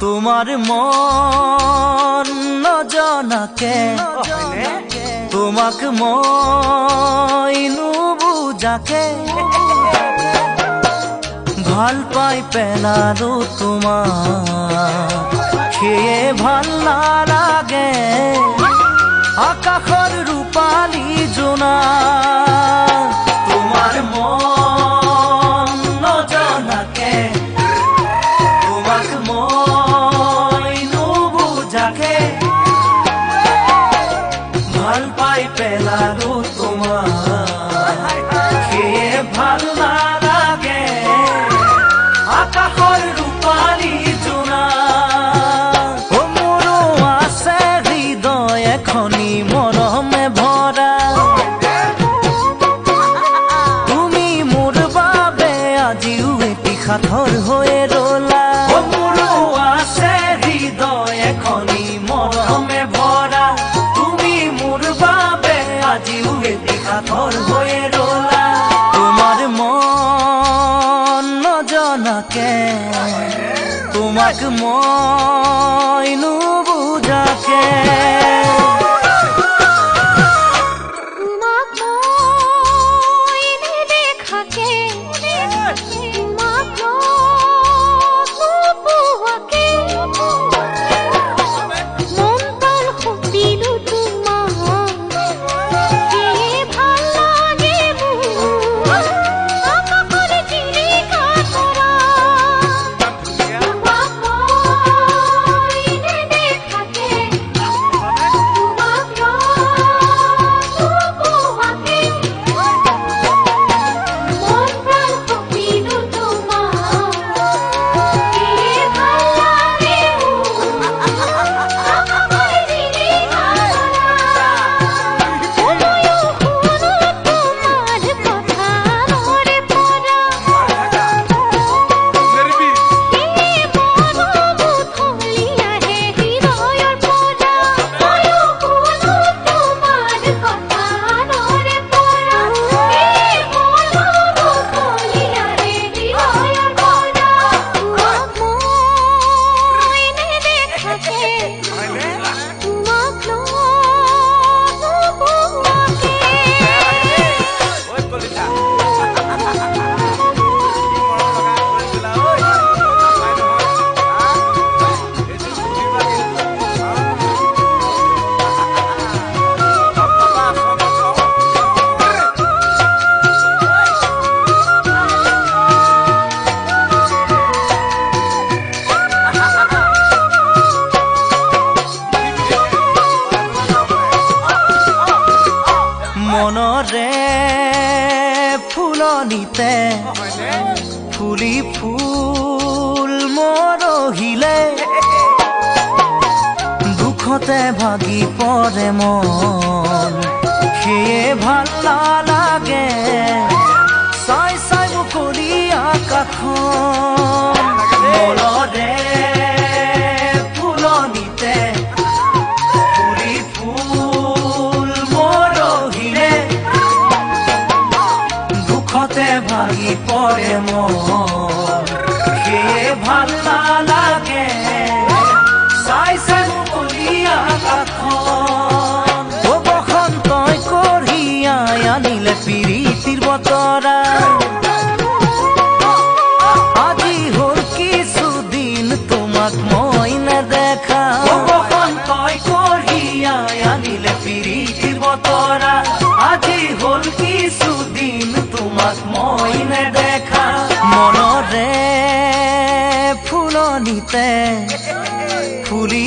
তোমার মন নজনাকে তোমাক মই নুবুজাকে ভাল পাই পেলালো তোমাক সেয়ে ভাল নালাগে আকাশৰ ৰূপালী জোনা তোমাৰ মন নজনাকে তোমাক মই নুবুজাকে ভাল পাই পেলালো তোমাক সেয়ে ভাল নালাগে আকাশৰ ৰূপালী জোনা ও মোৰো আছে হৃদয় এখনি মৰমে ভৰা তুমি মোৰ বাবে আজিও এটি সাঁথৰ হৈ ৰলা ও মোৰো আছে হৃদয় এখনি মৰমে ভৰা তুমি মোৰ বাবে আজিও এটি সাঁথৰ হৈ ৰলা তোমাৰ মন নজনাকে তোমাক মই নুবুজাকে তোমাক মই নেদেখাকে তোমাক নোপোৱাকে মন প্ৰাণ সপিলো তোমাক সেয়ে ভাল লাগে মোৰ আকাশৰ জিলিকা তৰা তোমাক মই নেদেখাকে তোমাক নোপোৱাকে মন প্ৰাণ সপিলো তোমাক সেয়ে ভাল লাগে মোৰ আকাশৰ জিলিকা তৰা ময়ো শুনো তোমাৰ কথা মৰে পৰা এই মনোমুথলি আহে হৃদয়ৰ পৰা ময়ো শুনো তোমাৰ কথা মৰে পৰা এই মনোমুথলি আহে হৃদয়ৰ পৰা তোমাক মই নেদেখাকে তোমাক নোপোৱাকে মনৰে ফুলনিতে ফুলি ফুল মৰহিলে দুখতে ভাগি পৰে মন সেয়ে ভাল নালাগে চাই চাই মুকলি আকাশখন মনৰে ফুলনিতে ফুলি ফুল মৰহিলে দুখতে ভাগি পৰে মন সেয়ে ভাল নালাগে চাই চাই মুকলি আকাশখন ও বসন্তই কঢ়িয়াই আনিলে প্ৰীতিৰ বতৰা আজি হ'ল কিছুদিন তোমাক মই নেদেখা ও বসন্তই কঢ়িয়াই আনিলে প্ৰীতিৰ বতৰা আজি হ'ল কিছুদিন তোমাক মই নেদেখা মনৰে ফুলনিতে ফুলি